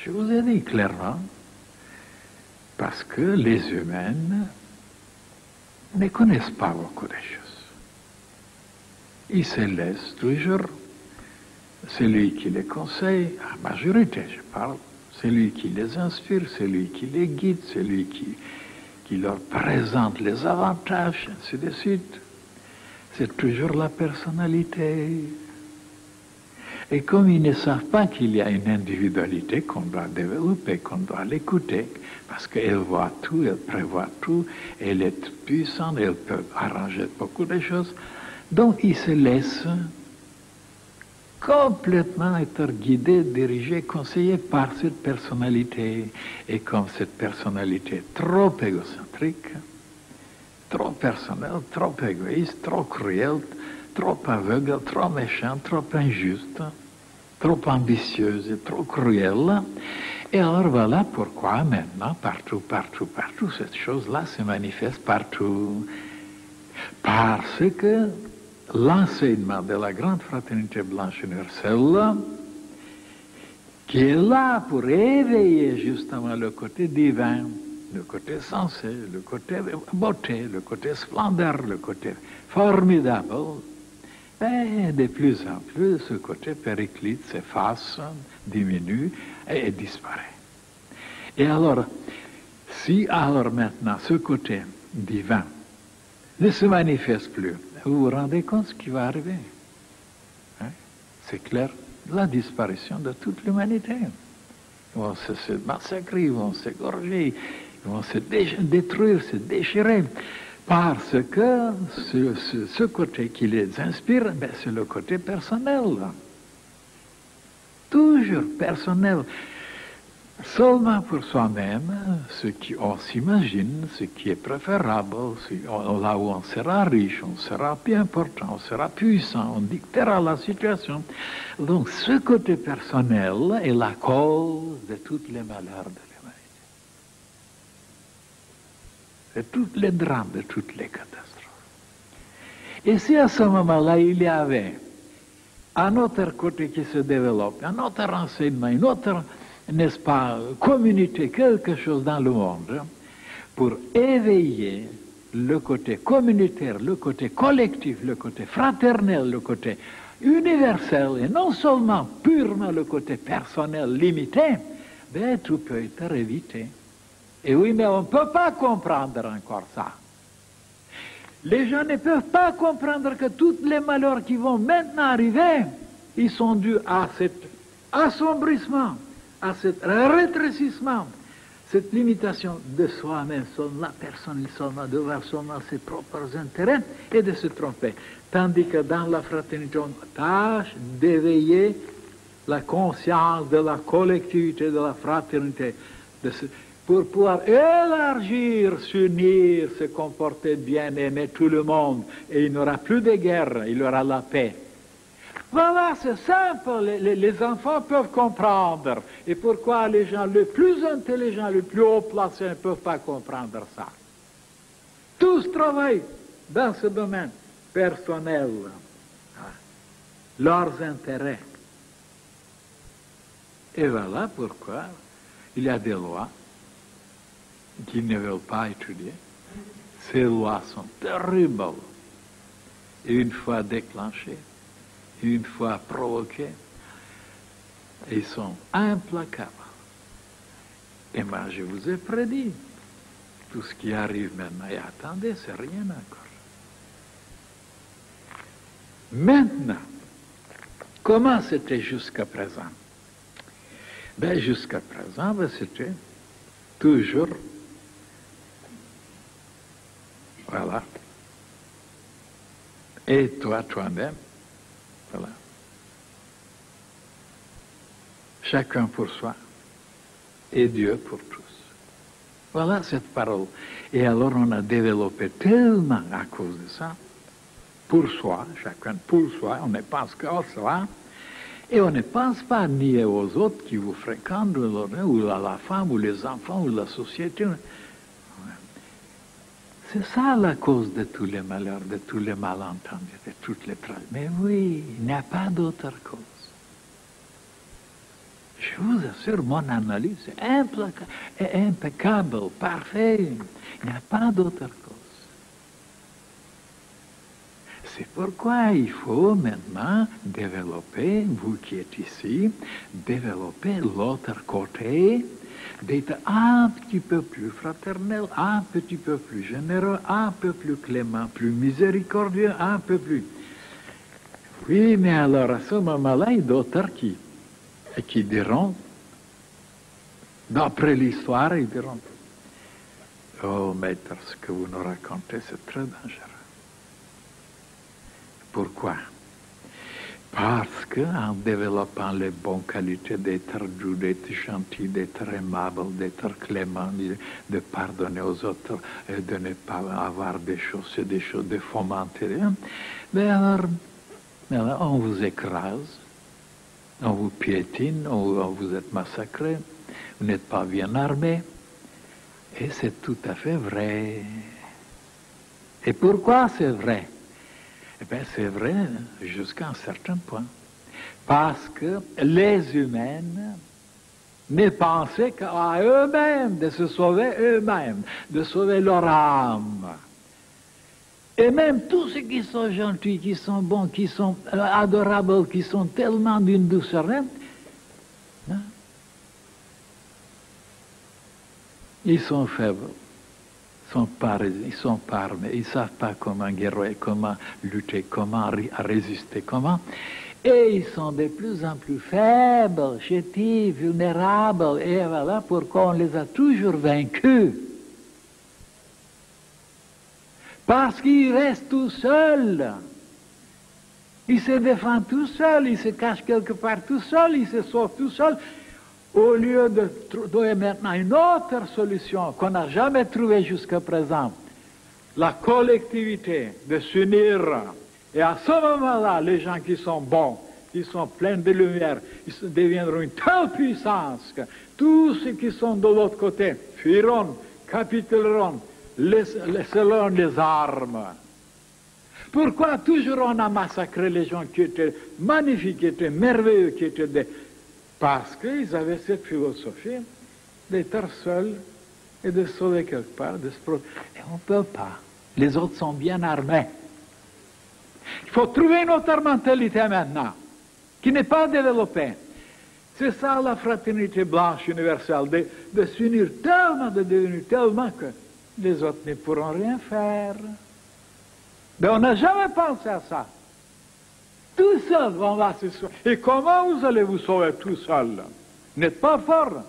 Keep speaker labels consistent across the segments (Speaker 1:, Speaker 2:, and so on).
Speaker 1: Je vous ai dit clairement, parce que les humains ne connaissent pas beaucoup de choses. Ils se laissent toujours, celui qui les conseille, la majorité je parle, celui qui les inspire, celui qui les guide, celui qui leur présente les avantages, ainsi de suite. C'est toujours la personnalité. Et comme ils ne savent pas qu'il y a une individualité qu'on doit développer, qu'on doit l'écouter, parce qu'elle voit tout, elle prévoit tout, elle est puissante, elle peut arranger beaucoup de choses, donc ils se laissent complètement être guidés, dirigés, conseillés par cette personnalité. Et comme cette personnalité est trop égocentrique, trop personnelle, trop égoïste, trop cruelle, trop aveugle, trop méchante, trop injuste, trop ambitieuse et trop cruelle. Et alors voilà pourquoi maintenant, partout, cette chose-là se manifeste partout. Parce que l'enseignement de la grande fraternité blanche universelle, qui est là pour éveiller justement le côté divin, le côté sensé, le côté beauté, le côté splendeur, le côté formidable, et de plus en plus, ce côté périclite s'efface, diminue et disparaît. Et alors, si alors maintenant ce côté divin ne se manifeste plus, vous vous rendez compte ce qui va arriver? Hein? C'est clair, la disparition de toute l'humanité. Ils vont se massacrer, ils vont s'égorger, ils vont se détruire, se déchirer. Parce que ce côté qui les inspire, ben, c'est le côté personnel. Toujours personnel. Seulement pour soi-même, ce qu'on s'imagine, ce qui est préférable, là où on sera riche, on sera plus important, on sera puissant, on dictera la situation. Donc ce côté personnel est la cause de tous les malheurs de l'humanité. De tous les drames, de toutes les catastrophes. Et si à ce moment-là, il y avait un autre côté qui se développe, un autre renseignement, une autre, n'est-ce pas, communauté, quelque chose dans le monde, pour éveiller le côté communautaire, le côté collectif, le côté fraternel, le côté universel, et non seulement purement le côté personnel limité, ben tout peut être évité. Et oui, mais on ne peut pas comprendre encore ça. Les gens ne peuvent pas comprendre que tous les malheurs qui vont maintenant arriver, ils sont dus à cet assombrissement, à ce rétrécissement, cette limitation de soi-même, seulement la personne, seulement de voir seulement ses propres intérêts et de se tromper. Tandis que dans la fraternité, on tâche d'éveiller la conscience de la collectivité, de la fraternité, pour pouvoir élargir, s'unir, se comporter bien, aimer tout le monde, et il n'y aura plus de guerre, il y aura la paix. Voilà, c'est simple, les enfants peuvent comprendre. Et pourquoi les gens les plus intelligents, les plus haut placés ne peuvent pas comprendre ça? Tous travaillent dans ce domaine personnel, leurs intérêts. Et voilà pourquoi il y a des lois qu'ils ne veulent pas étudier. Ces lois sont terribles. Et une fois déclenchées, une fois provoqués, ils sont implacables. Et moi, je vous ai prédit tout ce qui arrive maintenant. Et attendez, c'est rien encore. Maintenant, comment c'était jusqu'à présent? Ben, jusqu'à présent, ben, c'était toujours, voilà. Et toi-même, voilà. Chacun pour soi et Dieu pour tous. Voilà cette parole. Et alors on a développé tellement à cause de ça, pour soi, chacun pour soi, on ne pense qu'à soi, et on ne pense pas ni aux autres qui vous fréquentent, ou à la femme, ou les enfants, ou la société. C'est ça la cause de tous les malheurs, de tous les malentendus, de toutes les tragédies. Mais oui, il n'y a pas d'autre cause. Je vous assure, mon analyse est impeccable, parfait. Il n'y a pas d'autre cause. C'est pourquoi il faut maintenant développer, vous qui êtes ici, développer l'autre côté, d'être un petit peu plus fraternel, un petit peu plus généreux, un peu plus clément, plus miséricordieux, un peu plus. Oui, mais alors à ce moment-là, il y a d'autres qui diront, d'après l'histoire, ils diront, oh maître, ce que vous nous racontez, c'est très dangereux. Pourquoi? Parce qu'en développant les bonnes qualités d'être doux, d'être gentil, d'être aimable, d'être clément, de pardonner aux autres, et de ne pas avoir des choses, de fomenter, mais alors on vous écrase, on vous piétine, on vous êtes massacré, vous n'êtes pas bien armé, et c'est tout à fait vrai. Et pourquoi c'est vrai? Eh bien, c'est vrai jusqu'à un certain point. Parce que les humains ne pensaient qu'à eux-mêmes, de se sauver eux-mêmes, de sauver leur âme. Et même tous ceux qui sont gentils, qui sont bons, qui sont adorables, qui sont tellement d'une douceur, hein, ils sont faibles. Ils sont pas armés, ils ne savent pas comment guérir, comment lutter, comment résister, comment. Et ils sont de plus en plus faibles, chétifs, vulnérables, et voilà pourquoi on les a toujours vaincus. Parce qu'ils restent tout seuls. Ils se défendent tout seuls, ils se cachent quelque part tout seuls, ils se sauvent tout seuls. Au lieu de trouver maintenant une autre solution qu'on n'a jamais trouvée jusqu'à présent, la collectivité, de s'unir. Et à ce moment-là, les gens qui sont bons, qui sont pleins de lumière, ils deviendront une telle puissance que tous ceux qui sont de l'autre côté fuiront, capituleront, laisseront les armes. Pourquoi toujours on a massacré les gens qui étaient magnifiques, qui étaient merveilleux, qui étaient des... Parce qu'ils avaient cette philosophie d'être seuls et de sauver quelque part, de se protéger. Et on ne peut pas. Les autres sont bien armés. Il faut trouver une autre mentalité maintenant, qui n'est pas développée. C'est ça la fraternité blanche universelle, de s'unir tellement, de devenir tellement que les autres ne pourront rien faire. Mais on n'a jamais pensé à ça. Tout seul, on va se sauver. Et comment vous allez vous sauver tout seul? Vous n'êtes pas fort.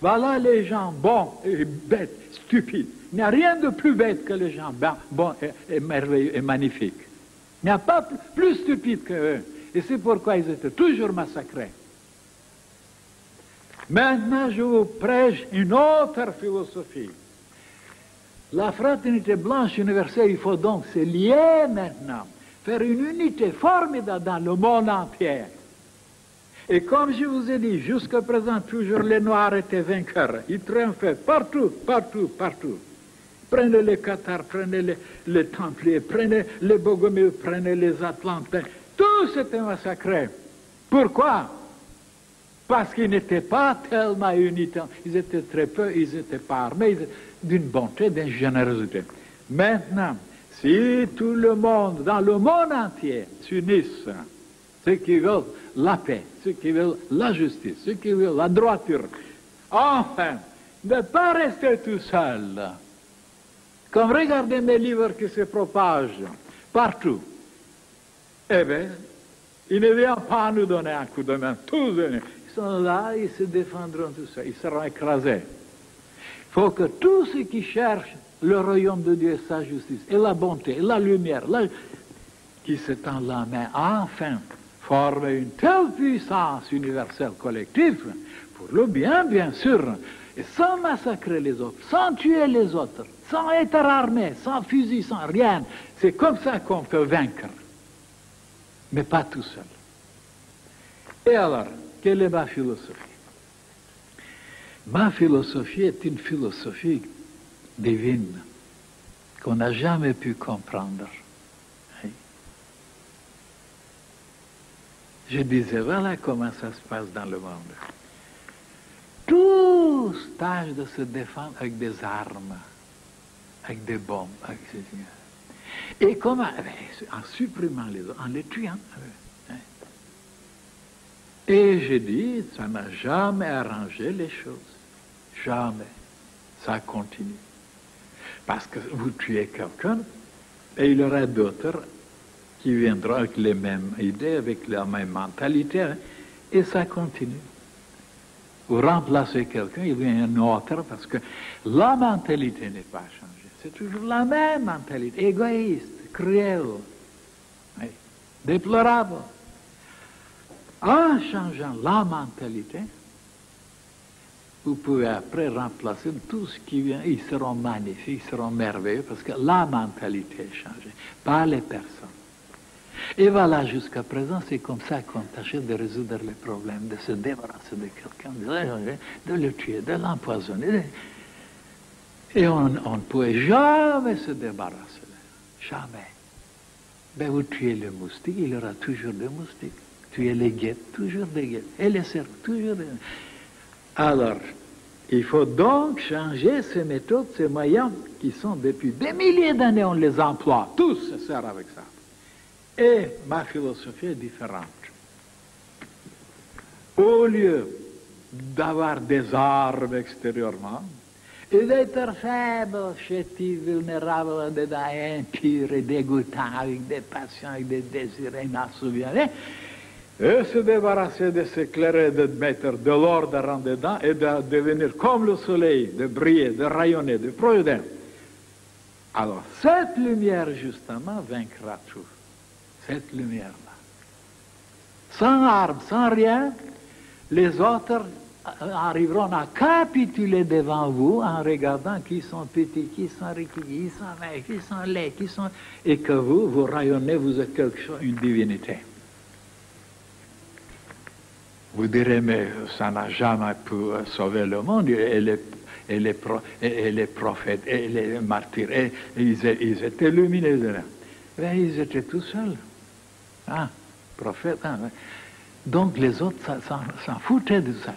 Speaker 1: Voilà les gens bons et bêtes, stupides. Il n'y a rien de plus bête que les gens bons et merveilleux et magnifiques. Il n'y a pas plus stupides qu'eux. Et c'est pourquoi ils étaient toujours massacrés. Maintenant, je vous prêche une autre philosophie. La fraternité blanche universelle, il faut donc se lier maintenant. Faire une unité formidable dans le monde entier. Et comme je vous ai dit, jusqu'à présent, toujours les Noirs étaient vainqueurs. Ils triomphaient partout, partout, partout. Prenez les Cathares, prenez les Templiers, prenez les Bogomieux, prenez les Atlantins. Tous étaient massacrés. Pourquoi? Parce qu'ils n'étaient pas tellement unis. Ils étaient très peu, ils n'étaient pas armés, d'une bonté, d'une générosité. Maintenant, si tout le monde, dans le monde entier, s'unissent, ceux qui veulent la paix, ceux qui veulent la justice, ceux qui veulent la droiture, enfin, ne pas rester tout seul. Comme regardez mes livres qui se propagent partout. Eh bien, ils ne viennent pas nous donner un coup de main, tous unis. Ils sont là, ils se défendront tout ça, ils seront écrasés. Il faut que tous ceux qui cherchent le royaume de Dieu et sa justice, et la bonté, et la lumière, qui se tendent la main, enfin, forment une telle puissance universelle collective, pour le bien, bien sûr, et sans massacrer les autres, sans tuer les autres, sans être armé, sans fusil, sans rien. C'est comme ça qu'on peut vaincre, mais pas tout seul. Et alors, quelle est ma philosophie? Ma philosophie est une philosophie divine qu'on n'a jamais pu comprendre. Je disais, voilà comment ça se passe dans le monde. Tous tâchent de se défendre avec des armes, avec des bombes, etc. Et comment? En supprimant les autres, en les tuant. Et j'ai dit, ça n'a jamais arrangé les choses. Jamais. Ça continue. Parce que vous tuez quelqu'un, et il y aura d'autres qui viendront avec les mêmes idées, avec la même mentalité, et ça continue. Vous remplacez quelqu'un, il vient un autre, parce que la mentalité n'est pas changée. C'est toujours la même mentalité, égoïste, cruelle, déplorable. En changeant la mentalité, vous pouvez après remplacer tout ce qui vient, ils seront magnifiques, ils seront merveilleux, parce que la mentalité est changée, pas les personnes. Et voilà, jusqu'à présent, c'est comme ça qu'on tâche de résoudre les problèmes, de se débarrasser de quelqu'un, de le tuer, de l'empoisonner. Et on ne pouvait jamais se débarrasser. Jamais. Ben, vous tuez le moustique, il y aura toujours des moustiques. Tuez les guêpes, toujours des guêpes. Et les cerfs, toujours des... Alors, il faut donc changer ces méthodes, ces moyens qui sont depuis des milliers d'années, on les emploie. Tous se servent avec ça. Et ma philosophie est différente. Au lieu d'avoir des armes extérieurement, et d'être faible, chétif, vulnérable, dedans, impur et dégoûtant, avec des passions, avec des désirs inassouvis, et se débarrasser de s'éclairer, de mettre de l'ordre en dedans et de devenir comme le soleil, de briller, de rayonner, de produire. Alors, cette lumière, justement, vaincra tout. Cette lumière-là. Sans armes, sans rien, les autres arriveront à capituler devant vous en regardant qui sont petits, qui sont riches, qui sont maigres, qui sont laids, qui sont... Et que vous rayonnez, vous êtes quelque chose, une divinité. Vous direz, mais ça n'a jamais pu sauver le monde, et les prophètes, et les martyrs, et ils étaient lumineux. Mais ils étaient tout seuls. Hein, prophètes. Hein. Donc les autres s'en foutaient de ça.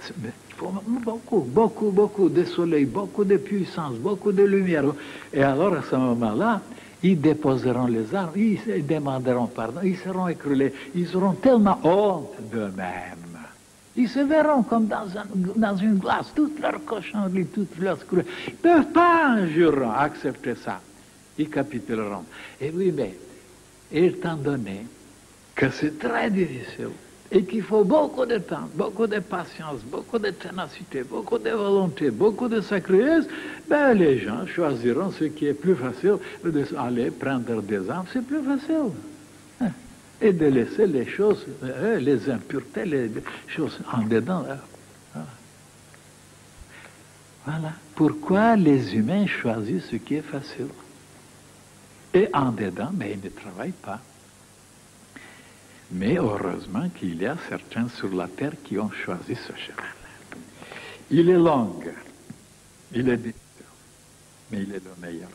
Speaker 1: Beaucoup de soleil, beaucoup de puissance, beaucoup de lumière. Et alors à ce moment-là, ils déposeront les armes, ils demanderont pardon, ils seront écroulés, ils auront tellement honte d'eux-mêmes. Ils se verront comme dans une glace, toute leur cochonnerie, toute leur cruauté. Ils ne peuvent pas un jour accepter ça. Ils capituleront. Et oui, mais étant donné que c'est très difficile et qu'il faut beaucoup de temps, beaucoup de patience, beaucoup de ténacité, beaucoup de volonté, beaucoup de sacrifice, ben les gens choisiront ce qui est plus facile, d'aller prendre des armes, c'est plus facile. Et de laisser les choses, les impuretés, les choses en dedans. Voilà. Pourquoi les humains choisissent ce qui est facile? Et en dedans, mais ils ne travaillent pas. Mais heureusement qu'il y a certains sur la terre qui ont choisi ce chemin-là. Il est long, il est difficile, mais il est le meilleur.